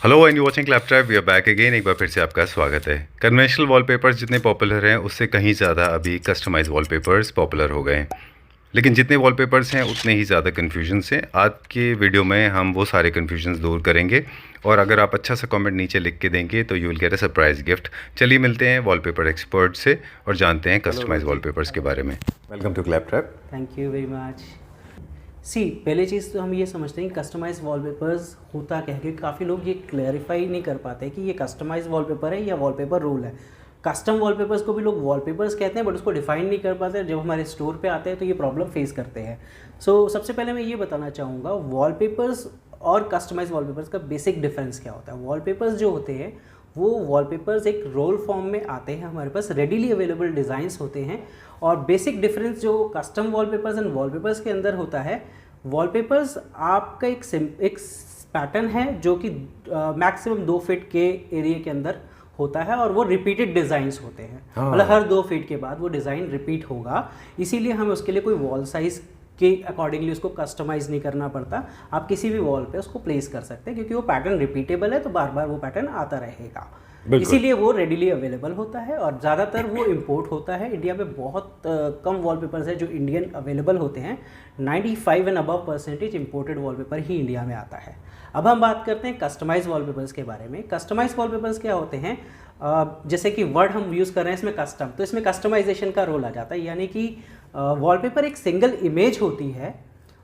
Hello and you watching Claptrap, we are back again. एक बार फिर से आपका स्वागत है। कन्वेंशनल वॉलपेपर्स जितने पॉपुलर हैं उससे कहीं ज़्यादा अभी कस्टमाइज वॉलपेपर्स पॉपुलर हो गए हैं। लेकिन जितने वॉलपेपर्स हैं उतने ही ज़्यादा कन्फ्यूजन्स हैं। आज के वीडियो में हम वो सारे कन्फ्यूजन्स दूर करेंगे और अगर आप अच्छा सा कमेंट नीचे लिख के देंगे तो you will get a surprise gift. चलिए मिलते हैं वॉलपेपर एक्सपर्ट से और जानते हैं कस्टमाइज वॉलपेपर्स के बारे में। Welcome to Claptrap. Thank you very much. पहले चीज़ तो हम ये समझते हैं कि कस्टमाइज वॉलपेपर्स होता क्या है, क्योंकि काफ़ी लोग ये क्लैरिफाई नहीं कर पाते कि ये कस्टमाइज वॉलपेपर है या वॉलपेपर रूल है। कस्टम वॉलपेपर्स को भी लोग वॉलपेपर्स कहते हैं बट उसको डिफाइन नहीं कर पाते। जब हमारे स्टोर पे आते हैं तो ये प्रॉब्लम फेस करते हैं। सबसे पहले मैं ये बताना चाहूँगा वॉलपेपर्स और कस्टमाइज वॉलपेपर्स का बेसिक डिफरेंस क्या होता है। वॉलपेपर्स जो होते हैं वो वॉलपेपर्स एक रोल फॉर्म में आते हैं, हमारे पास रेडीली अवेलेबल डिज़ाइंस होते हैं। और बेसिक डिफरेंस जो कस्टम वॉलपेपर्स एंड वॉलपेपर्स के अंदर होता है, वॉलपेपर्स आपका एक पैटर्न है जो कि मैक्सिमम 2 फीट के एरिया के अंदर होता है और वो रिपीटेड डिज़ाइंस होते हैं। मतलब हर 2 फीट के बाद वो डिज़ाइन रिपीट होगा, इसीलिए हमें उसके लिए कोई वॉल साइज़ के अकॉर्डिंगली उसको कस्टमाइज़ नहीं करना पड़ता। आप किसी भी वॉल पे उसको प्लेस कर सकते हैं क्योंकि वो पैटर्न रिपीटेबल है, तो बार बार वो पैटर्न आता रहेगा, इसीलिए वो रेडीली अवेलेबल होता है। और ज़्यादातर वो इंपोर्ट होता है। इंडिया में बहुत कम वॉलपेपर्स है जो इंडियन अवेलेबल होते हैं। 95 and above % imported wallpaper he India में आता है। अब हम बात करते हैं कस्टमाइज वॉलपेपर्स के बारे में। कस्टमाइज वॉलपेपर्स क्या होते हैं, जैसे कि वर्ड हम यूज़ कर रहे हैं इसमें कस्टम, तो इसमें कस्टमाइजेशन का रोल आ जाता है। यानी कि वॉलपेपर एक सिंगल इमेज होती है,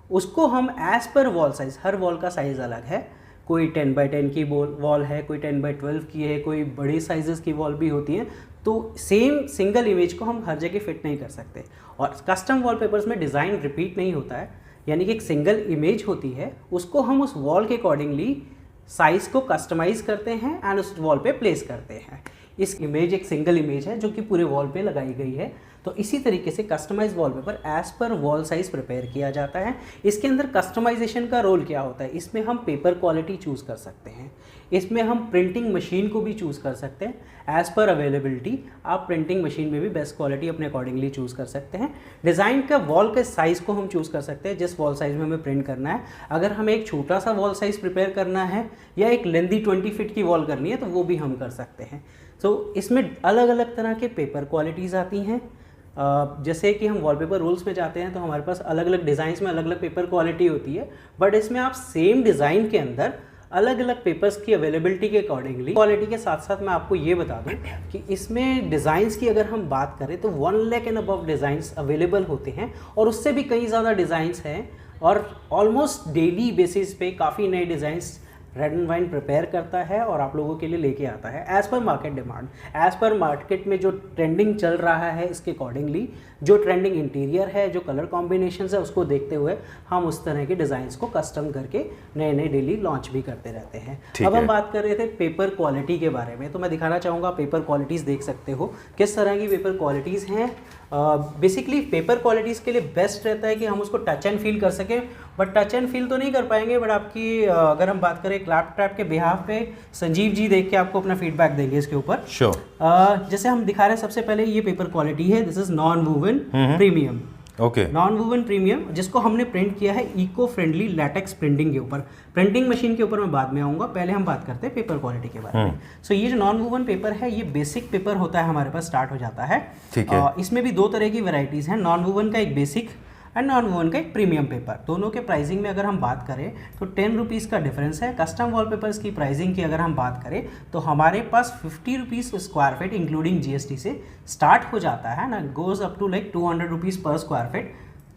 उसको हम एज पर वॉल साइज़, हर वॉल का साइज़ अलग है। कोई 10x10 की वॉल है, कोई 10x12 की है, कोई बड़ी साइजेस की वॉल भी होती है। तो सेम सिंगल इमेज को हम हर जगह फिट नहीं कर सकते। और कस्टम वॉलपेपर्स में डिज़ाइन रिपीट नहीं होता है, यानी कि एक सिंगल इमेज होती है, उसको हम उस वॉल के अकॉर्डिंगली साइज़ को कस्टमाइज़ करते हैं एंड उस वॉल पे प्लेस करते हैं। इस इमेज एक सिंगल इमेज है जो कि पूरे वॉल पे लगाई गई है। तो इसी तरीके से customise wallpaper as per wall size prepare किया जाता है। इसके अंदर कस्टमाइजेशन का रोल क्या होता है, इसमें हम पेपर क्वालिटी चूज़ कर सकते हैं, इसमें हम प्रिंटिंग मशीन को भी चूज़ कर सकते हैं। एज़ पर अवेलेबिलिटी आप प्रिंटिंग मशीन में भी बेस्ट क्वालिटी अपने अकॉर्डिंगली चूज़ कर सकते हैं। डिज़ाइन का वॉल के साइज़ को हम चूज़ कर सकते हैं, जिस वॉल साइज़ में हमें प्रिंट करना है। अगर हमें एक छोटा सा वॉल साइज़ प्रिपेयर करना है या एक लेंदी 20 फीट की वॉल करनी है तो वो भी हम कर सकते हैं। इसमें अलग अलग तरह के पेपर क्वालिटीज़ आती हैं। जैसे कि हम वॉलपेपर रूल्स में जाते हैं तो हमारे पास अलग अलग डिज़ाइंस में अलग अलग पेपर क्वालिटी होती है, बट इसमें आप सेम डिज़ाइन के अंदर अलग अलग पेपर्स की अवेलेबिलिटी के अकॉर्डिंगली क्वालिटी के साथ साथ मैं आपको ये बता दूं कि इसमें डिज़ाइंस की अगर हम बात करें तो 1 lakh and above designs available होते हैं और उससे भी कई ज़्यादा डिज़ाइंस हैं। और ऑलमोस्ट डेली बेसिस पे काफ़ी नए designs red and wine prepare करता है और आप लोगों के लिए लेके आता है as per market demand. As per market में जो ट्रेंडिंग चल रहा है इसके अकॉर्डिंगली, जो ट्रेंडिंग इंटीरियर है, जो कलर कॉम्बिनेशंस है, उसको देखते हुए हम उस तरह के डिज़ाइंस को कस्टम करके नए नए डेली लॉन्च भी करते रहते हैं। अब हम बात कर रहे थे पेपर क्वालिटी के बारे में, तो मैं दिखाना चाहूँगा पेपर क्वालिटीज़ देख सकते हो किस तरह की पेपर क्वालिटीज़ हैं। बेसिकली पेपर क्वालिटीज़ के लिए बेस्ट रहता है कि हम उसको टच एंड फील कर सकें, बट टच एंड फील तो नहीं कर पाएंगे। बट आपकी अगर हम बात करें क्लैपट्रैप के बिहाफ पे संजीव जी देख के आपको अपना फीडबैक देंगे इसके ऊपर। जैसे हम दिखा रहे हैं, सबसे पहले ये पेपर क्वालिटी है, this is non woven premium. Okay, non woven premium, जिसको हमने प्रिंट किया है इको फ्रेंडली लैटेक्स प्रिंटिंग के ऊपर। प्रिंटिंग मशीन के ऊपर मैं बाद में आऊँगा, पहले हम बात करते हैं पेपर क्वालिटी के बारे में। ये जो नॉन वूवन पेपर है ये बेसिक पेपर होता है, हमारे पास स्टार्ट हो जाता है। ठीक है। इसमें भी 2 तरह की वेराइटीज़ हैं, नॉन वूवन का एक बेसिक एंड नॉन वूवन का एक प्रीमियम पेपर। दोनों के प्राइसिंग में अगर हम बात करें तो 10 रुपीज़ का डिफरेंस है। कस्टम वॉलपेपर्स की प्राइसिंग की अगर हम बात करें तो हमारे पास 50 rupees square feet including GST से स्टार्ट हो जाता है ना, goes up to like 200 rupees per square feet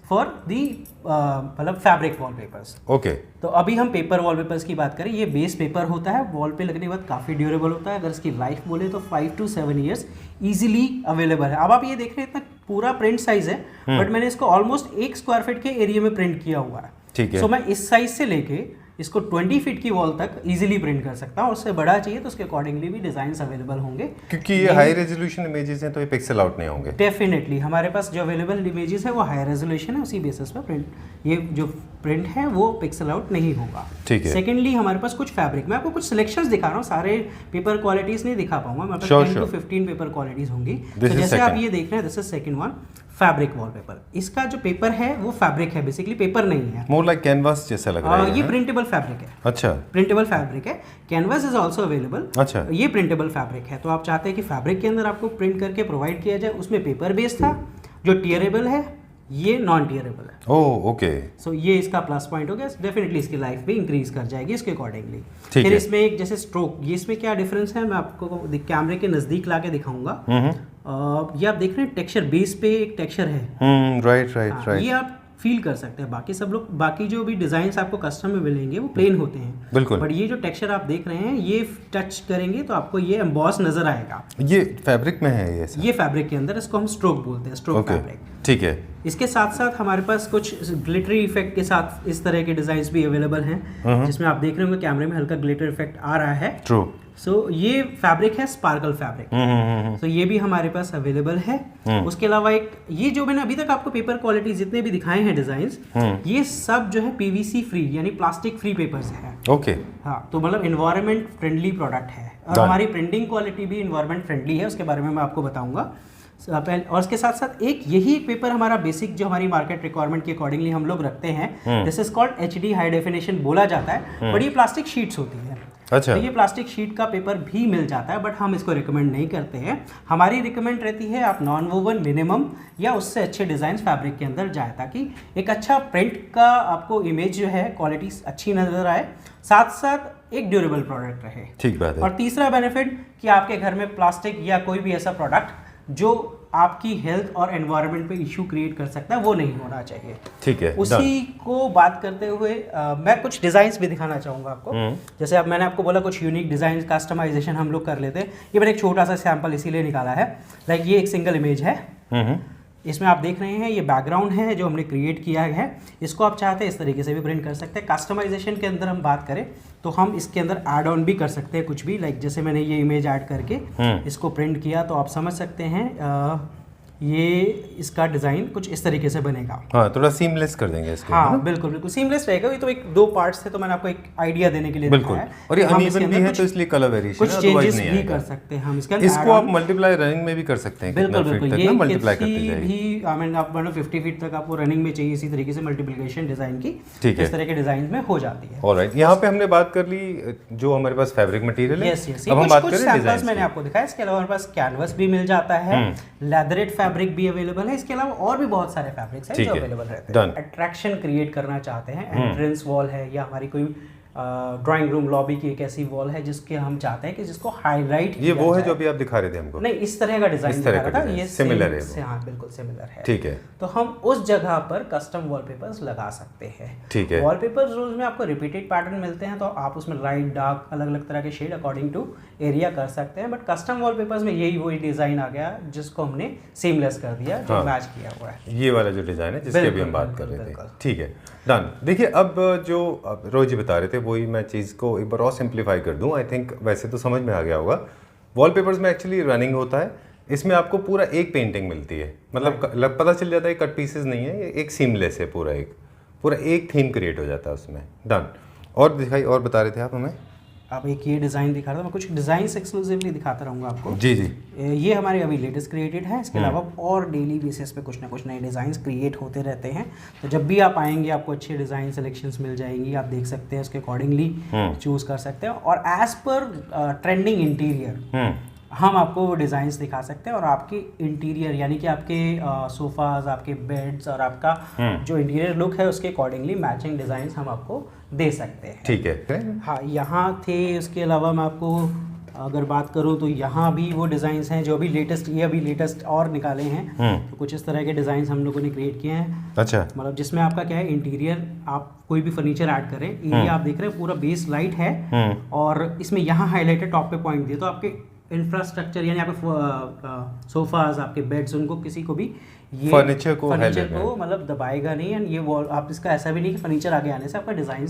for the मतलब फैब्रिक वॉलपेपर्स। ओके, तो अभी हम पेपर वॉलपेपर्स की बात करें, ये बेस पेपर होता है, वॉल पे लगने के बाद काफ़ी ड्यूरेबल होता है। अगर इसकी लाइफ बोले तो 5 to 7 ईयर्स ईजिली अवेलेबल है। अब आप ये देख रहे हैं इतना पूरा प्रिंट साइज है, बट मैंने इसको ऑलमोस्ट 1 स्क्वायर फीट के एरिया में प्रिंट किया हुआ है। ठीक है। मैं इस साइज से लेके इसको 20 फीट की वॉल तक इजीली प्रिंट कर सकता हूँ। उससे बड़ा चाहिए तो उसके अकॉर्डिंगली भी डिजाइन अवेलेबल होंगे, क्योंकि ये हाई रेजोल्यूशन इमेजेस हैं तो ये पिक्सल आउट नहीं होंगे। डेफिनेटली हमारे पास जो अवेलेबल इमेजेस है वो हाई रेजोल्यूशन है, उसी बेसिस पर प्रिंट ये जो प्रिंट है वो पिक्सल आउट नहीं होगा। ठीक है। सेकेंडली हमारे पास कुछ फैब्रिक, मैं आपको कुछ सिलेक्शंस दिखा रहा हूँ, सारे पेपर क्वालिटीज नहीं दिखा पाऊंगा, मेरे पास 10 to 15 पेपर क्वालिटीज होंगी। तो जैसे आप ये देख रहे हैं, this is second one, fabric wallpaper. इसका जो पेपर है वो फैब्रिक है, बेसिकली पेपर नहीं है, मोर लाइक कैनवास जैसा लग रहा है। ये प्रिंटेबल फैब्रिक है। अच्छा, प्रिंटेबल फैब्रिक है, कैनवास इज आल्सो अवेलेबल। अच्छा, ये प्रिंटेबल फैब्रिक है, तो आप चाहते हैं कि फैब्रिक के अंदर आपको प्रिंट करके प्रोवाइड किया जाए, उसमें पेपर बेस था, जो टीयरेबल है, ये नॉन टीयरेबल है। Oh okay. सो ये इसका प्लस पॉइंट हो गया, डेफिनेटली इसकी लाइफ भी इंक्रीज कर जाएगी इसके अकॉर्डिंगली। ठीक फिर है। इसमें एक जैसे स्ट्रोक, ये इसमें क्या डिफरेंस है मैं आपको कैमरे के नज़दीक ला के दिखाऊंगा। ये आप देख रहे हैं टेक्सचर, बेस पे एक टेक्सचर है। Right right right. ये आप फील कर सकते हैं। बाकी सब लोग, बाकी जो भी डिजाइन आपको कस्टम में मिलेंगे वो प्लेन होते हैं, बिल्कुल। बट ये जो टेक्सचर आप देख रहे हैं, ये टच करेंगे तो आपको ये एम्बॉस नजर आएगा। ये फैब्रिक में है ये फैब्रिक के अंदर, इसको हम स्ट्रोक बोलते हैं, स्ट्रोक फैब्रिक। ठीक है। इसके साथ साथ हमारे पास कुछ ग्लिटरी इफेक्ट के साथ इस तरह के डिजाइन भी अवेलेबल हैं, जिसमें आप देख रहे होंगे कैमरे में हल्का ग्लिटर इफेक्ट आ रहा है। ट्रू। सो ये फैब्रिक है स्पार्कल फैब्रिक, तो ये भी हमारे पास अवेलेबल है। उसके अलावा एक ये जो मैंने अभी तक आपको पेपर क्वालिटी जितने भी दिखाए हैं डिजाइन्स, ये सब जो है पीवीसी फ्री यानी प्लास्टिक फ्री पेपर्स हैं। ओके। हाँ, तो मतलब इन्वायरमेंट फ्रेंडली प्रोडक्ट है, और हमारी प्रिंटिंग क्वालिटी भी इन्वायरमेंट फ्रेंडली है, उसके बारे में मैं आपको बताऊंगा। और उसके साथ साथ एक यही पेपर हमारा बेसिक जो हमारी मार्केट रिक्वायरमेंट के अकॉर्डिंगली हम लोग रखते हैं, this is called HD high definition बोला जाता है, बट ये प्लास्टिक शीट्स होती है। अच्छा। तो ये प्लास्टिक शीट का पेपर भी मिल जाता है, बट हम इसको रिकमेंड नहीं करते हैं। हमारी रिकमेंड रहती है आप नॉन वोवन मिनिमम या उससे अच्छे डिजाइन फैब्रिक के अंदर जाए, ताकि एक अच्छा प्रिंट का आपको इमेज जो है क्वालिटी अच्छी नजर आए, साथ साथ एक ड्यूरेबल प्रोडक्ट रहे। ठीक बात है। और तीसरा बेनिफिट कि आपके घर में प्लास्टिक या कोई भी ऐसा प्रोडक्ट जो आपकी हेल्थ और एनवायरनमेंट पे इशू क्रिएट कर सकता है वो नहीं होना चाहिए। ठीक है। उसी को बात करते हुए मैं कुछ डिजाइन्स भी दिखाना चाहूँगा आपको। जैसे अब मैंने आपको बोला कुछ यूनिक डिजाइन कस्टमाइजेशन हम लोग कर लेते हैं। ये मैंने एक छोटा सा सैंपल इसीलिए निकाला है, लाइक ये एक सिंगल इमेज है। इसमें आप देख रहे हैं ये बैकग्राउंड है जो हमने क्रिएट किया है, इसको आप चाहते हैं इस तरीके से भी प्रिंट कर सकते हैं। कस्टमाइजेशन के अंदर हम बात करें तो हम इसके अंदर ऐड ऑन भी कर सकते हैं कुछ भी, लाइक जैसे मैंने ये इमेज ऐड करके इसको प्रिंट किया, तो आप समझ सकते हैं ये इसका डिजाइन कुछ इस तरीके से बनेगा। हाँ, थोड़ा सीमलेस कर देंगे इसको। हाँ बिल्कुल बिल्कुल सीमलेस रहेगा। ये तो एक दो पार्ट्स थे, तो मैंने आपको एक आइडिया देने के लिए बिल्कुल। और ये अनइवन भी है तो इसलिए कलर वेरिएशन कुछ चेंजेस भी कर सकते हैं हम इसके अंदर। इसको आप मल्टीप्लाई रनिंग में भी कर सकते हैं। बिल्कुल बिल्कुल, ये मल्टीप्लाई करती जाएगी भी आई मीन आप 50 फीट तक आपको रनिंग में चाहिए, इसी तरीके से मल्टीप्लिकेशन डिजाइन की ठीक है इस तरह के डिजाइन में हो जाती है। ऑलराइट, यहाँ पे हमने बात कर ली जो हमारे पास फैब्रिक मटेरियल है। यस यस, अब हम बात करें डिजाइन। मैंने आपको दिखाया। इसके अलावा हमारे पास कैनवस भी मिल जाता है, लेदरेट फैब्रिक भी अवेलेबल है। इसके अलावा और भी बहुत सारे फैब्रिक्स हैं जो अवेलेबल रहते हैं। अट्रैक्शन क्रिएट करना चाहते हैं, एंट्रेंस वॉल है या हमारी कोई ड्राइंग रूम लॉबी की एक ऐसी वॉल है जिसके हम चाहते हैं कि जिसको हाईलाइट, ये वो है जो अभी आप दिखा रहे थे हमको। नहीं, इस तरह का डिजाइन दिखा रहा था, ये सिमिलर है। हाँ बिल्कुल सिमिलर है। ठीक है, तो हम उस जगह पर कस्टम वॉलपेपर्स लगा सकते हैं। ठीक है। वॉलपेपर्स रोज में आपको रिपीटेड पैटर्न मिलते हैं, तो आप उसमें लाइट डार्क अलग अलग तरह के शेड अकॉर्डिंग टू एरिया कर सकते हैं, बट कस्टम वॉलपेपर्स में यही वही डिजाइन आ गया जिसको हमने सीमलेस कर दिया, जो मैच किया हुआ है। ये वाला जो डिजाइन है जिसकी अभी हम बात कर रहे थे। ठीक है, डन। देखिए अब जो रोहित जी बता रहे थे वही मैं चीज़ को एक बार और सिंप्लीफाई कर दूं। आई थिंक वैसे तो समझ में आ गया होगा। वॉलपेपर्स में एक्चुअली रनिंग होता है, इसमें आपको पूरा एक पेंटिंग मिलती है, मतलब पता चल जाता है कट पीसेस नहीं है, ये एक सीमलेस है, पूरा एक थीम क्रिएट हो जाता है उसमें। डन। और दिखाई, और बता रहे थे आप हमें। अब एक ये डिज़ाइन दिखा रहा था, मैं कुछ डिज़ाइंस एक्सक्लूसिवली दिखाता रहूँगा आपको। जी जी, ये हमारे अभी लेटेस्ट क्रिएटेड है। इसके अलावा और डेली बेसिस पे कुछ ना कुछ नए डिज़ाइंस क्रिएट होते रहते हैं, तो जब भी आप आएंगे आपको अच्छे डिज़ाइन सिलेक्शंस मिल जाएंगी, आप देख सकते हैं, उसके अकॉर्डिंगली चूज़ कर सकते हैं। और एज पर ट्रेंडिंग इंटीरियर हम आपको वो डिज़ाइंस दिखा सकते हैं, और आपके इंटीरियर यानी कि आपके सोफाज, आपके बेड्स और आपका जो इंटीरियर लुक है उसके अकॉर्डिंगली मैचिंग डिज़ाइंस हम आपको दे सकते हैं। ठीक है। हाँ, यहाँ थे। उसके अलावा मैं आपको अगर बात करूँ तो यहाँ भी वो डिज़ाइंस हैं जो अभी लेटेस्ट, ये अभी लेटेस्ट और निकाले हैं। तो कुछ इस तरह के डिज़ाइंस हम लोगों ने क्रिएट किए हैं। अच्छा, मतलब जिसमें आपका क्या है, इंटीरियर आप कोई भी फर्नीचर ऐड करें, एरिया आप देख रहे हैं पूरा बेस लाइट है, और इसमें यहाँ हाईलाइटेड टॉप पे पॉइंट दिए, तो आपके इंफ्रास्ट्रक्चर यानी आपके सोफाज, आपके बेड्स, उनको किसी को भी ये फर्नीचर को मतलब दबाएगा नहीं। एंड ये वॉल आप इसका ऐसा भी नहीं कि फर्नीचर आगे आने से आपका डिज़ाइन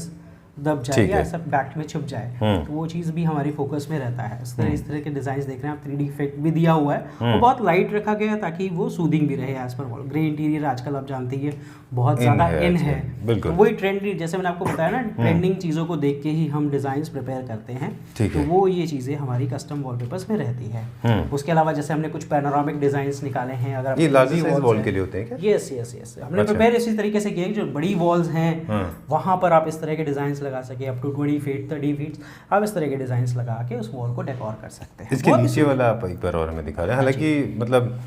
दब जाए ठीक या है। ऐसा बैक में छुप जाए, तो वो चीज़ भी हमारी फोकस में रहता है। इस तरह के डिजाइन देख रहे हैं आप, 3D इफेक्ट भी दिया हुआ है और बहुत लाइट रखा गया है ताकि वो सूदिंग भी रहे as per wall. Grey interior आजकल आप जानते ही है बहुत ज़्यादा इन है, बिल्कुल। तो वही ट्रेंड, जैसे मैंने आपको बताया ना, ट्रेंडिंग चीज़ों को देख के ही हम डिज़ाइंस प्रिपेयर करते हैं, ठीक तो है। वो ये चीज़ें हमारी कस्टम वॉलपेपर्स में रहती है। उसके अलावा जैसे हमने कुछ पैनोरामिक डिजाइन्स निकाले हैं, अगर ये लार्जर साइज वॉल के लिए होते हैं क्या? यस यस यस, हमने प्रिपेयर इसी तरीके से किया है जो बड़ी वॉल्स हैं वहाँ पर आप इस तरह के डिजाइंस लगा सके, अप टू 20 फीट 30 फीट आप इस तरह के डिजाइंस लगा के उस वॉल को डेकोर कर सकते हैं। इसके नीचे वाला आप एक बार और हमें दिखा रहे हैं, हालांकि मतलब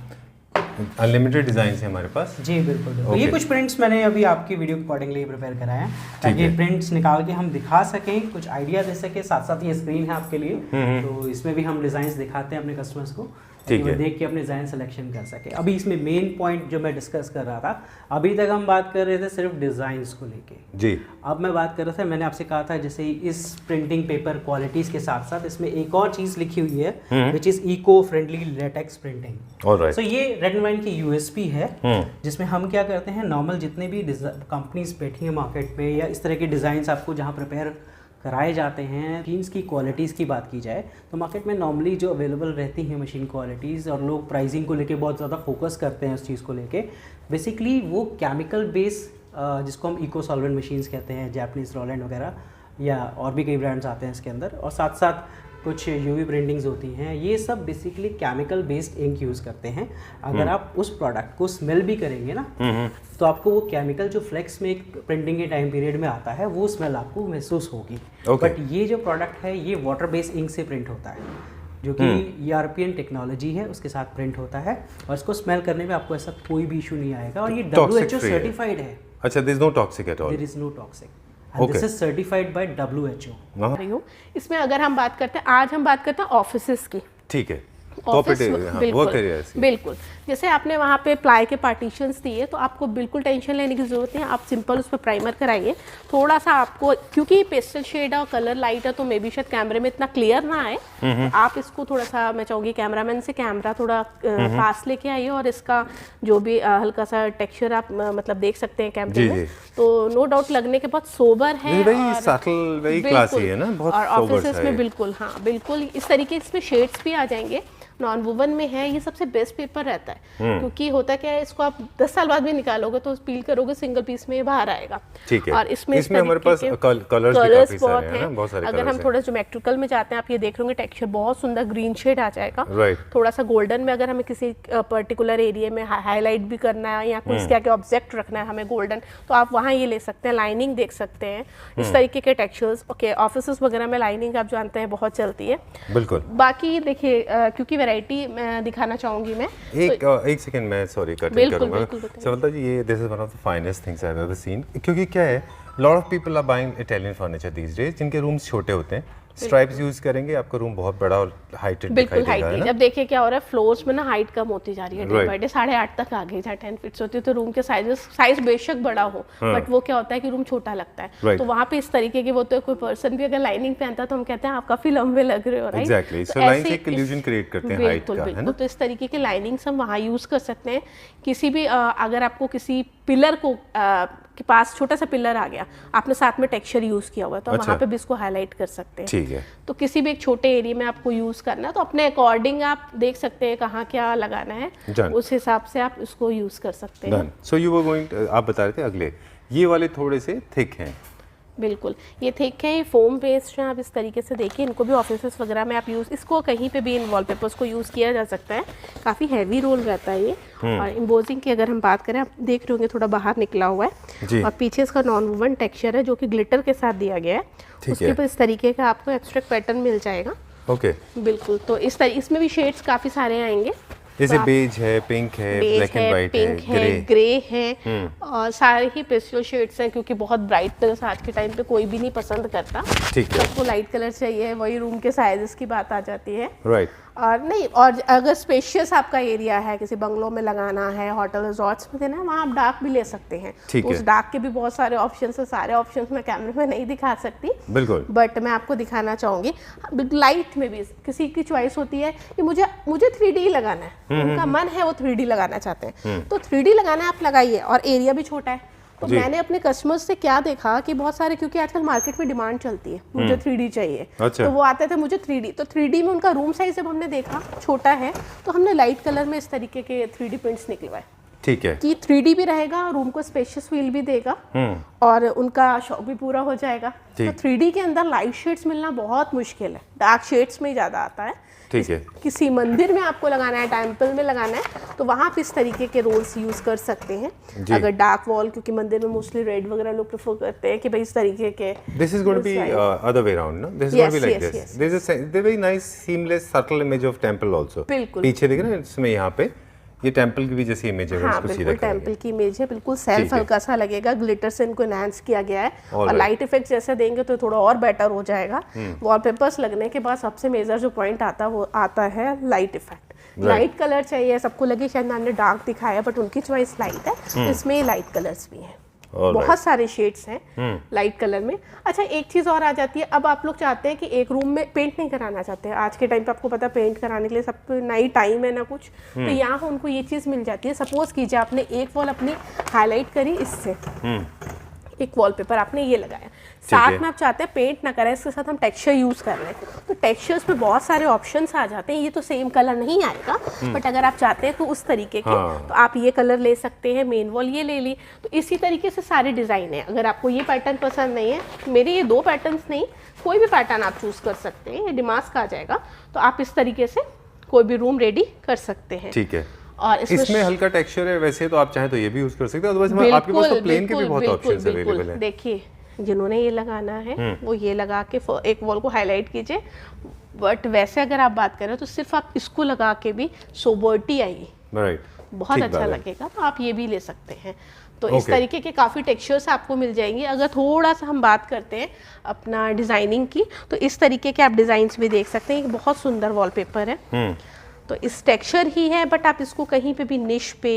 अनलिमिटेड डिजाइन है हमारे पास। जी बिल्कुल बिल्कुल। ये कुछ प्रिंट्स मैंने अभी आपकी वीडियो के अकॉर्डिंगली प्रिपेयर कराया है ताकि प्रिंट्स निकाल के हम दिखा सकें, कुछ आइडिया दे सके। साथ साथ ये स्क्रीन है आपके लिए, तो इसमें भी हम डिजाइंस दिखाते हैं अपने कस्टमर्स को, वो देख के अपने डिजाइन सिलेक्शन कर सके। अभी इसमें मेन पॉइंट जो मैं डिस्कस कर रहा था, अभी तक हम बात कर रहे थे सिर्फ डिजाइन्स को लेके जी। अब मैं बात कर रहा था, मैंने आपसे कहा था जैसे इस प्रिंटिंग पेपर क्वालिटीज के साथ साथ इसमें एक और चीज लिखी हुई है which is eco friendly latex printing. Alright. So ये रेड एंड वाइन की यूएसपी है, जिसमें हम क्या करते हैं, नॉर्मल जितने भी कंपनीज बैठी हैं मार्केट में या इस तरह के डिजाइन आपको जहाँ प्रिपेयर कराए जाते हैं, मशीन्स की क्वालिटीज़ की बात की जाए तो मार्केट में नॉर्मली जो अवेलेबल रहती हैं मशीन क्वालिटीज़, और लोग प्राइसिंग को लेके बहुत ज़्यादा फोकस करते हैं उस चीज़ को लेके, बेसिकली वो केमिकल बेस जिसको हम इको सॉल्वेंट मशीन्स कहते हैं, जैपनीज रोलैंड वगैरह या और भी कई ब्रांड्स आते हैं इसके अंदर, और साथ साथ कुछ यूवी प्रिंटिंग्स होती हैं, ये सब basically chemical based ink use करते हैं। अगर आप उस प्रोडक्ट को स्मेल भी करेंगे ना तो आपको वो केमिकल जो फ्लेक्स में एक प्रिंटिंग के टाइम पीरियड में आता है वो स्मेल आपको महसूस होगी। बट ये जो प्रोडक्ट है ये वाटर बेस्ड इंक से प्रिंट होता है, जो कि यूरोपियन टेक्नोलॉजी है, उसके साथ प्रिंट होता है, और इसको स्मेल करने में आपको ऐसा कोई भी इशू नहीं आएगा, और ये WHO सर्टिफाइड है। अच्छा, there is no toxic at all. There is no toxic, this is certified by WHO। इसमें अगर हम बात करते हैं, आज हम बात करते हैं ऑफिसेस की। ठीक है, ऑफिस बिल्कुल, जैसे आपने वहाँ पे प्लाई के पार्टीशंस दिए तो आपको बिल्कुल टेंशन लेने की ज़रूरत नहीं है। आप सिंपल उस पर प्राइमर कराइए, थोड़ा सा आपको, क्योंकि पेस्टल शेड है और कलर लाइट है तो मे बी शायद कैमरे में इतना क्लियर ना आए, तो आप इसको थोड़ा सा, मैं चाहूँगी कैमरामैन से कैमरा थोड़ा पास लेके आइए, और इसका जो भी हल्का सा टेक्सचर आप मतलब देख सकते हैं कैमरे में, तो नो डाउट लगने के बहुत सोबर है और ऑफिस में बिल्कुल, हाँ बिल्कुल इस तरीके इसमें शेड्स भी आ जाएंगे। नॉन वुवन में है, ये सबसे बेस्ट पेपर रहता है, क्योंकि होता क्या है, इसको आप 10 साल बाद भी निकालोगे तो पील करोगे सिंगल पीस में बाहर आएगा। ठीक है। और इसमें हमारे पास कलर्स बहुत हैं। अगर हम थोड़ा ज्योमेट्रिकल में जाते हैं, आप ये देख रहे होंगे टेक्सचर बहुत सुंदर ग्रीन शेड आ जाएगा। थोड़ा सा गोल्डन में अगर हमें किसी पर्टिकुलर एरिया में हाईलाइट भी करना है या कुछ क्या ऑब्जेक्ट रखना है हमें गोल्डन, तो आप वहाँ ये ले सकते हैं, लाइनिंग देख सकते हैं, इस तरीके के टेक्सचर्स। ओके, ऑफिस वगैरह में लाइनिंग आप जानते हैं बहुत चलती है। बिल्कुल। बाकी देखिए, क्योंकि वैरायटी मैं दिखाना चाहूंगी, मैं एक सेकंड, मैं सॉरी कट करूंगा सवलता जी, ये this is one of the finest things I have ever seen, क्योंकि क्या है, lot of people are buying Italian furniture these days, जिनके रूम्स छोटे होते हैं, स्ट्राइप्स यूज करेंगे, आपका रूम बहुत बड़ा और हाइटेड दिखाई देगा, है ना? अब देखिए क्या हो रहा है, फ्लोर्स में ना हाइट कम होती जा रही है डे बाय डे, 8.5 तक आ गई, जहाँ 10 फीट होती है, तो रूम के साइज बेशक बड़ा हो, बट वो क्या होता है कि रूम छोटा लगता है, तो वहाँ पे इस तरीके के वो, तो कोई पर्सन भी अगर लाइनिंग पहनता है तो हम कहते हैं आप काफी लंबे लग रहे हो, राइट? एग्जैक्टली, सो लाइन से एक इल्यूजन क्रिएट करते हैं हाइट का, है ना? तो इस तरीके के लाइनिंग्स हम वहाँ यूज कर सकते हैं। किसी भी अगर आपको किसी पिलर को के पास छोटा सा पिलर आ गया, आपने साथ में टेक्सचर यूज किया हुआ है, तो वहाँ पे भी इसको हाईलाइट कर सकते हैं। ठीक है। तो किसी भी एक छोटे एरिया में आपको यूज करना है तो अपने अकॉर्डिंग आप देख सकते हैं कहाँ क्या लगाना है, उस हिसाब से आप इसको यूज कर सकते हैं। सो यू वर गोइंग, आप बता रहे थे अगले, ये वाले थोड़े से थिक हैं। बिल्कुल, ये थिक है, ये फोम बेस्ड है, आप इस तरीके से देखिए, इनको भी ऑफिसेस वगैरह में आप यूज़, इसको कहीं पे भी इन वॉलपेपर्स को यूज़ किया जा सकता है। काफ़ी हैवी रोल रहता है ये। और एम्बोजिंग की अगर हम बात करें, आप देख रहे होंगे थोड़ा बाहर निकला हुआ है, और पीछे इसका नॉन वुवन टेक्सचर है जो कि ग्लिटर के साथ दिया गया है। उसके ऊपर इस तरीके का आपको एब्स्ट्रैक्ट पैटर्न मिल जाएगा। ओके, बिल्कुल। तो इसमें भी शेड्स काफ़ी सारे आएंगे, जैसे बेज है, पिंक है, ब्लैक एंड व्हाइट है, ग्रे है, और सारे ही पेस्टल शेड्स हैं, क्योंकि बहुत ब्राइट कलर्स आज के टाइम पे कोई भी नहीं पसंद करता। ठीक है, सबको लाइट कलर चाहिए, वही रूम के साइजेस की बात आ जाती है, राइट? और नहीं, और अगर स्पेशियस आपका एरिया है, किसी बंगलों में लगाना है, होटल रिजॉर्ट्स में देना है, वहाँ आप डार्क भी ले सकते हैं। तो उस डार्क के भी बहुत सारे ऑप्शंस है, सारे ऑप्शंस मैं कैमरे में नहीं दिखा सकती, बिल्कुल, बट मैं आपको दिखाना चाहूँगी। लाइट में भी किसी की चॉइस होती है कि मुझे 3D लगाना है, उनका मन है वो 3D लगाना चाहते हैं, तो 3D लगाना आप लगाइए, और एरिया भी छोटा है तो मैंने अपने कस्टमर्स से क्या देखा कि बहुत सारे, क्योंकि आजकल मार्केट में डिमांड चलती है मुझे 3D चाहिए, तो वो आते थे मुझे 3D, तो 3D में उनका रूम साइज जब हमने देखा छोटा है तो हमने लाइट कलर में इस तरीके के 3D प्रिंट्स निकलवाए। ठीक है, कि 3D भी रहेगा, रूम को स्पेशियस फील भी देगा और उनका शौक भी पूरा हो जाएगा। तो 3D के अंदर लाइट शेड्स मिलना बहुत मुश्किल है, डार्क शेड्स में ही ज़्यादा आता है। ठीक है, किसी मंदिर में आपको लगाना है, टेम्पल में लगाना है, तो वहाँ आप इस तरीके के रोल्स यूज़ कर सकते हैं। अगर डार्क वॉल, क्योंकि मंदिर में मोस्टली रेड वगैरह लोग प्रेफर करते हैं कि भाई इस तरीके के। This is going to be other way around, no? This is going to be like this. This is very nice seamless subtle image of temple also. पीछे देख रहे हैं इसमें, यहाँ पे ये टेंपल की भी जैसी इमेज है, हाँ, बिल्कुल टेंपल की इमेज है, बिल्कुल सेल्फ हल्का सा लगेगा, ग्लिटर से इनको एनहांस किया गया है और लाइट इफेक्ट जैसे देंगे तो थोड़ा और बेटर हो जाएगा। वॉलपेपर्स लगने के बाद सबसे मेजर जो पॉइंट आता है वो आता है लाइट इफेक्ट। लाइट कलर चाहिए, सबको लगे शायद मैंने डार्क दिखाया, बट उनकी चॉइस लाइट है, इसमें लाइट कलर्स भी हैं, बहुत सारे शेड्स हैं लाइट कलर में। अच्छा, एक चीज़ और आ जाती है, अब आप लोग चाहते हैं कि एक रूम में पेंट नहीं कराना चाहते हैं, आज के टाइम पे आपको पता है पेंट कराने के लिए सब ना ही टाइम है ना कुछ, तो यहाँ उनको ये चीज़ मिल जाती है। सपोज कीजिए आपने एक वॉल अपनी हाईलाइट करी, इससे एक वॉलपेपर आपने ये लगाया, साथ में आप चाहते हैं पेंट ना करें, इसके साथ हम टेक्सचर यूज कर रहे हैं, तो टेक्सचर्स में बहुत सारे ऑप्शंस आ जाते हैं। ये तो सेम कलर नहीं आएगा, बट अगर आप चाहते हैं तो उस तरीके के, तो आप ये कलर ले सकते हैं, मेन वॉल ये ले ली। तो इसी तरीके से सारे डिजाइन है। अगर आपको ये पैटर्न पसंद नहीं है, मेरे ये 2 पैटर्न्स नहीं, कोई भी पैटर्न आप चूज कर सकते हैं, ये डिमास्क आ जाएगा, तो आप इस तरीके से कोई भी रूम रेडी कर सकते हैं। ठीक है, और इसमें हल्का टेक्सचर है, वैसे तो आप चाहें तो ये भी यूज कर सकते हैं, अदरवाइज आपके पास तो प्लेन के भी बहुत ऑप्शंस अवेलेबल हैं। देखिए, जिन्होंने ये लगाना है वो ये लगा के एक वॉल को हाईलाइट कीजिए, बट वैसे अगर आप बात करें तो सिर्फ आप इसको लगा के भी सोबर्टी आएगी, राइट, बहुत अच्छा लगेगा, तो आप ये भी ले सकते हैं। तो इस तरीके के काफ़ी टेक्सचर्स आपको मिल जाएंगे। अगर थोड़ा सा हम बात करते हैं अपना डिज़ाइनिंग की, तो इस तरीके के आप डिज़ाइंस भी देख सकते हैं, बहुत सुंदर वॉलपेपर है। तो इस टेक्सचर ही है, बट आप इसको कहीं पे भी निश पे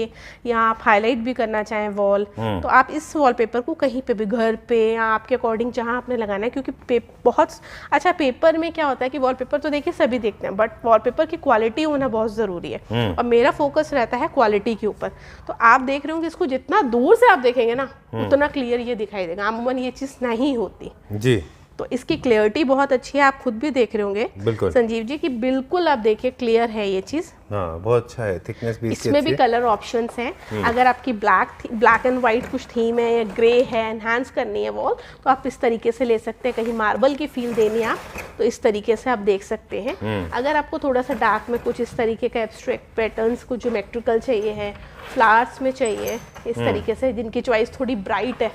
या आप हाईलाइट भी करना चाहें वॉल, तो आप इस वॉलपेपर को कहीं पे भी घर पे या आपके अकॉर्डिंग जहां आपने लगाना है, क्योंकि बहुत अच्छा पेपर में क्या होता है कि वॉलपेपर तो देखिए सभी देखते हैं, बट वॉलपेपर की क्वालिटी होना बहुत ज़रूरी है, और मेरा फोकस रहता है क्वालिटी के ऊपर। तो आप देख रहे होंगे इसको जितना दूर से आप देखेंगे ना उतना क्लियर ये दिखाई देगा, अमूमन ये चीज़ नहीं होती जी। तो इसकी क्लियरिटी बहुत अच्छी है, आप खुद भी देख रहे होंगे संजीव जी कि बिल्कुल आप देखिए क्लियर है ये चीज़। हाँ, बहुत अच्छा है, थिकनेस भी इसमें भी कलर ऑप्शंस हैं। अगर आपकी ब्लैक एंड वाइट कुछ थीम है या ग्रे है, एनहांस करनी है वॉल, तो आप इस तरीके से ले सकते हैं। कहीं मार्बल की फील देनी है आप, तो इस तरीके से आप देख सकते हैं। अगर आपको थोड़ा सा डार्क में कुछ इस तरीके का एब्स्ट्रैक्ट पैटर्न्स, कुछ ज्योमेट्रिकल चाहिए है, फ्लावर्स में चाहिए इस तरीके से, जिनकी चॉइस थोड़ी ब्राइट है,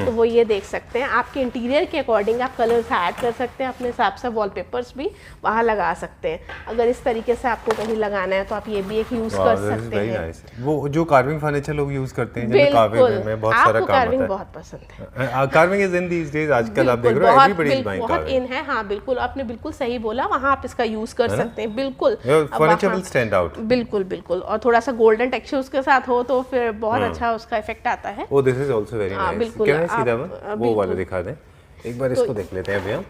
तो वो ये देख सकते हैं। आपके इंटीरियर के अकॉर्डिंग आप कलर्स ऐड कर सकते हैं, अपने हिसाब से वॉलपेपर्स भी वहाँ लगा सकते हैं। अगर इस तरीके से आपको कहीं लगाना है तो आप ये भी एक यूज कर सकते हैं। वो जो कार्विंग फर्नीचर लोग यूज करते हैं, जिनमें कार्विंग में बहुत सारा काम कार्विंग होता है, बहुत पसंद है। Carving is in these days, आजकल आप देख रहे हो एवरीबॉडी इज बाइंग बहुत इन है। हाँ बिल्कुल, आपने बिल्कुल सही बोला, वहाँ आप इसका यूज कर सकते हैं। बिल्कुल, फर्नीचर विल स्टैंड आउट। बिल्कुल बिल्कुल, और थोड़ा सा गोल्डन टेक्सचर उसके साथ हो तो फिर बहुत अच्छा उसका इफेक्ट आता है। Oh this is also very nice. Can I see that? वो वाला दिखा दें एक बार, इसको देख लेते हैं अभी हम।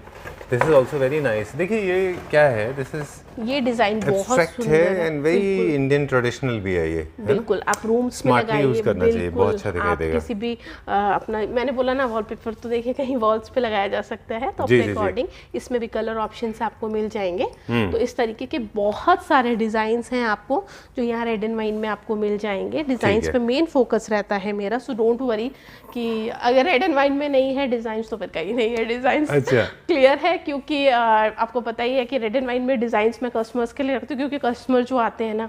This is also very nice. देखिए ये क्या है, दिस इज ये डिजाइन बहुत सुंदर है एंड वेरी इंडियन ट्रेडिशनल भी है ये। बिल्कुल, आप रूम्स में लगाइए, यूज करना चाहिए, बहुत अच्छा दिखाई देगा। किसी भी अपना, मैंने बोला ना वॉलपेपर तो देखिए कहीं वॉल्स पे लगाया जा सकता है, तो अपने अकॉर्डिंग इसमें भी कलर ऑप्शंस आपको मिल जाएंगे। तो इस तरीके के बहुत सारे डिजाइन्स हैं आपको जो यहाँ रेड एंड वाइन में आपको मिल जाएंगे। डिजाइन्स पे मेन फोकस रहता है मेरा, सो डोंट वरी कि अगर रेड एंड वाइन में नहीं है डिजाइन्स तो फिर कहीं नहीं है। डिजाइन्स क्लियर है, क्योंकि आपको पता ही है कि रेड एंड वाइन में डिजाइन्स मैं कस्टमर्स के लिए रखती हूँ, क्योंकि कस्टमर जो आते हैं ना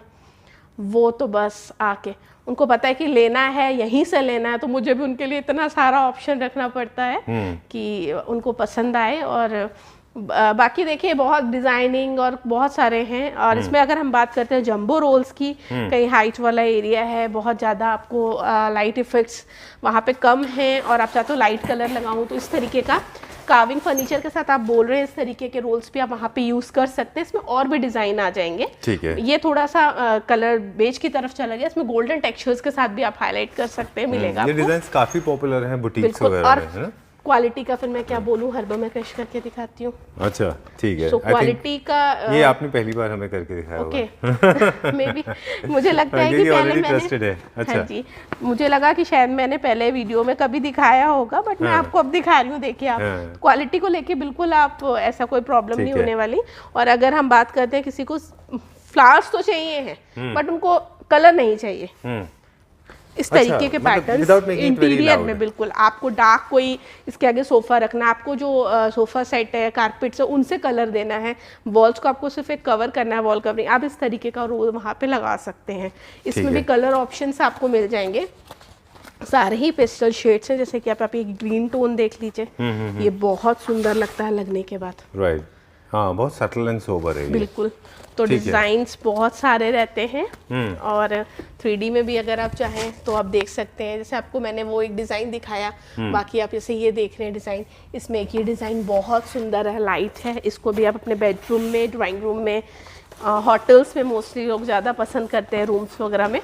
वो तो बस आके उनको पता है कि लेना है यहीं से लेना है, तो मुझे भी उनके लिए इतना सारा ऑप्शन रखना पड़ता है कि उनको पसंद आए। और बाकी देखिए बहुत डिजाइनिंग और बहुत सारे हैं। और इसमें अगर हम बात करते हैं जंबो रोल्स की, कहीं हाइट वाला एरिया है, बहुत ज़्यादा आपको लाइट इफेक्ट्स वहाँ पे कम हैं और आप चाहते हो लाइट कलर लगाऊं, तो इस तरीके का कार्विंग फर्नीचर के साथ आप बोल रहे हैं, इस तरीके के रोल्स भी आप वहाँ पे यूज कर सकते हैं। इसमें और भी डिजाइन आ जाएंगे। ठीक है, ये थोड़ा सा कलर बेज की तरफ चला गया, इसमें गोल्डन टेक्सचर्स के साथ भी आप हाईलाइट कर सकते हैं, मिलेगा ये डिजाइन्स काफी पॉपुलर हैं बुटीक्स वगैरह में, है ना? क्वालिटी का फिर मैं क्या बोलूँ, हर्बल में क्रश करके दिखाती हूँ। अच्छा ठीक है। सो क्वालिटी का ये आपने पहली बार हमें करके दिखाया होगा। ओके मे बी मुझे लगता है कि पहले मैंने अच्छा। हाँ जी, मुझे लगा कि शायद मैंने पहले वीडियो में कभी दिखाया होगा, बट मैं आपको अब दिखा रही हूँ। देखिए आप क्वालिटी को लेके बिल्कुल आप ऐसा कोई प्रॉब्लम नहीं होने वाली। और अगर हम बात करते हैं किसी को फ्लावर्स तो चाहिए हैं बट उनको कलर नहीं चाहिए, इस तरीके के पैटर्न्स इंटीरियर में बिल्कुल आपको डार्क कोई इसके आगे सोफा रखना, आपको जो सोफा सेट है, कारपेट्स है, उनसे कलर देना है, वॉल्स को आपको सिर्फ एक कवर करना है, वॉल कवरिंग, आप इस तरीके का रोल वहाँ पे लगा सकते हैं। इसमें भी कलर ऑप्शंस आपको मिल जाएंगे, सारे ही पेस्टल शेड्स हैं। जैसे कि आप ये ग्रीन टोन देख लीजिए, ये बहुत सुंदर लगता है लगने के बाद। राइट, हाँ बहुत सटल एंड सोबर है बिल्कुल। तो डिजाइन्स बहुत सारे रहते हैं और 3D में भी अगर आप चाहें तो आप देख सकते हैं। जैसे आपको मैंने वो एक डिज़ाइन दिखाया, बाकी आप जैसे ये देख रहे हैं डिज़ाइन, इसमें एक ये डिज़ाइन बहुत सुंदर है, लाइट है। इसको भी आप अपने बेडरूम में, ड्राइंग रूम में, होटल्स में मोस्टली लोग ज़्यादा पसंद करते हैं, रूम्स वगैरह में।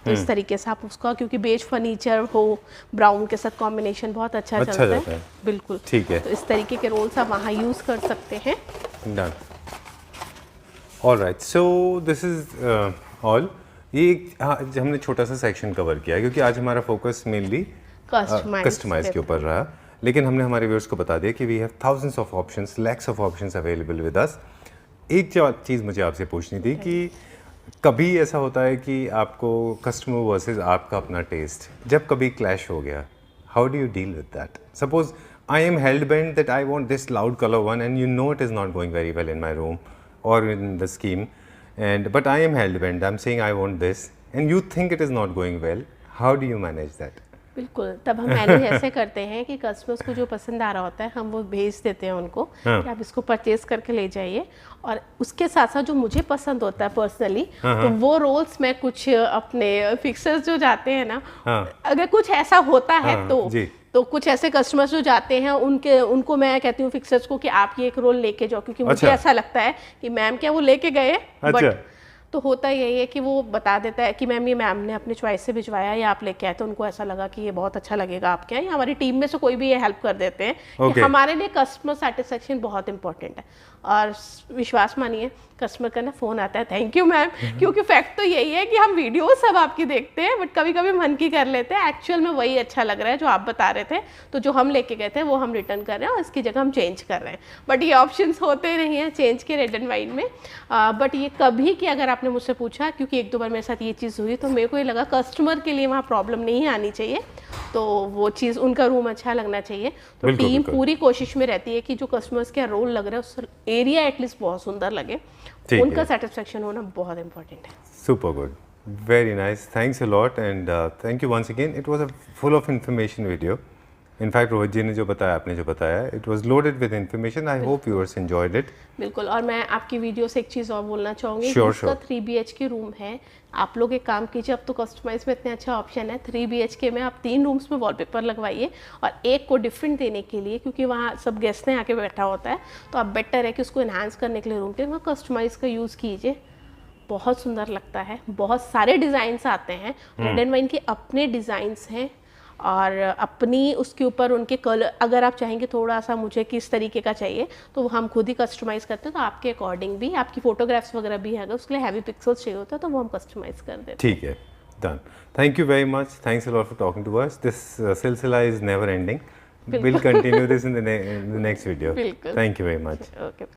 तो इस तरीके से आप उसका, क्योंकि बेज फर्नीचर हो, ब्राउन के साथ कॉम्बिनेशन बहुत अच्छा चलता है। बिल्कुल ठीक है। तो इस तरीके के रोल्स आप वहाँ यूज़ कर सकते हैं। Done. Alright, so this is all. ये हमने छोटा सा सेक्शन कवर किया क्योंकि आज हमारा फोकस मेनली कस्टमाइज के ऊपर रहा, लेकिन हमने हमारे व्यूअर्स को बता दिया कि we have thousands of options, lakhs of options available with us. एक चीज़ मुझे आपसे पूछनी थी कि कभी ऐसा होता है कि आपको कस्टमर वर्सेस आपका अपना टेस्ट जब कभी क्लैश हो गया, how do you deal with that? Suppose I am held bent that I want this loud colour one and you know it is not going very well in my room or in the scheme, but I am hell bent, I'm saying I want this and you think it is not going well. How do you manage that? बिल्कुल, तब हम manage ऐसे करते हैं कि customers को जो पसंद आ रहा होता है हम वो भेज देते हैं उनको कि आप इसको परचेज करके ले जाइए, और उसके साथ साथ जो मुझे पसंद होता है पर्सनली, तो वो रोल्स मैं कुछ अपने फिक्सर्स जो जाते हैं ना, अगर कुछ ऐसा होता है तो कुछ ऐसे कस्टमर्स जो जाते हैं उनको मैं कहती हूँ फिक्सर्स को कि आप ये एक रोल लेके जाओ, क्योंकि मुझे ऐसा लगता है कि मैम क्या वो लेके गए, बट तो होता यही है कि वो बता देता है कि मैम ये मैम ने अपने चॉइस से भिजवाया या आप लेके आए, तो उनको ऐसा लगा कि ये बहुत अच्छा लगेगा आपके यहाँ, या हमारी टीम में से कोई भी ये हेल्प कर देते हैं कि हमारे लिए कस्टमर सेटिस्फेक्शन बहुत इंपॉर्टेंट है। और विश्वास मानिए कस्टमर का ना फ़ोन आता है, थैंक यू मैम, क्योंकि फैक्ट तो यही है कि हम वीडियो सब आपकी देखते हैं बट कभी कभी मन की कर लेते हैं, एक्चुअल में वही अच्छा लग रहा है जो आप बता रहे थे, तो जो हम लेके गए थे वो हम रिटर्न कर रहे हैं और इसकी जगह हम चेंज कर रहे हैं। बट ये ऑप्शंस होते नहीं हैं चेंज के रेड एंड वाइन में। बट ये कभी कि अगर आपने मुझसे पूछा, क्योंकि एक दो बार मेरे साथ ये चीज़ हुई, तो मेरे को ये लगा कस्टमर के लिए वहाँ प्रॉब्लम नहीं आनी चाहिए, तो वो चीज़ उनका रूम अच्छा लगना चाहिए। तो टीम पूरी कोशिश में रहती है कि जो कस्टमर्स का रोल लग रहा है उस एरिया एटलीस्ट बहुत सुंदर लगे, उनका सेटिस्फेक्शन होना बहुत इंपॉर्टेंट है। Super good, very nice, thanks a lot and thank you once again. It was a full of information video. In fact Rohit ji ने जो बताया, आपने जो बताया, it was loaded with information. I hope viewers enjoyed it. बिल्कुल, और मैं आपकी वीडियो से एक चीज़ और बोलना चाहूँगी। इसका 3 BHK रूम है, आप लोग एक काम कीजिए, अब तो कस्टमाइज में इतने अच्छा ऑप्शन है, 3 BHK में आप 3 रूम्स में वॉलपेपर लगवाइए, और एक को डिफरेंट देने के लिए, क्योंकि वहाँ सब गेस्ट ने आके बैठा होता है, तो आप बेटर है कि उसको इन्हांस करने के लिए रूम के वहाँ कस्टमाइज का यूज़ कीजिए, बहुत सुंदर लगता है। बहुत सारे डिज़ाइंस आते हैं, रेड एंड वाइन के अपने डिज़ाइंस हैं और अपनी उसके ऊपर उनके कलर, अगर आप चाहेंगे थोड़ा सा मुझे किस तरीके का चाहिए तो हम खुद ही कस्टमाइज़ करते हैं, तो आपके अकॉर्डिंग भी, आपकी फोटोग्राफ्स वगैरह भी है, अगर उसके लिए हैवी पिक्सल्स चाहिए होता है तो वो हम कस्टमाइज़ कर देते हैं। ठीक है, done. Thank you very much, thanks a lot for talking to us. This सिलसिला is never ending, we'll continue this in the next video. बिल्कुल, thank you very much. Okay.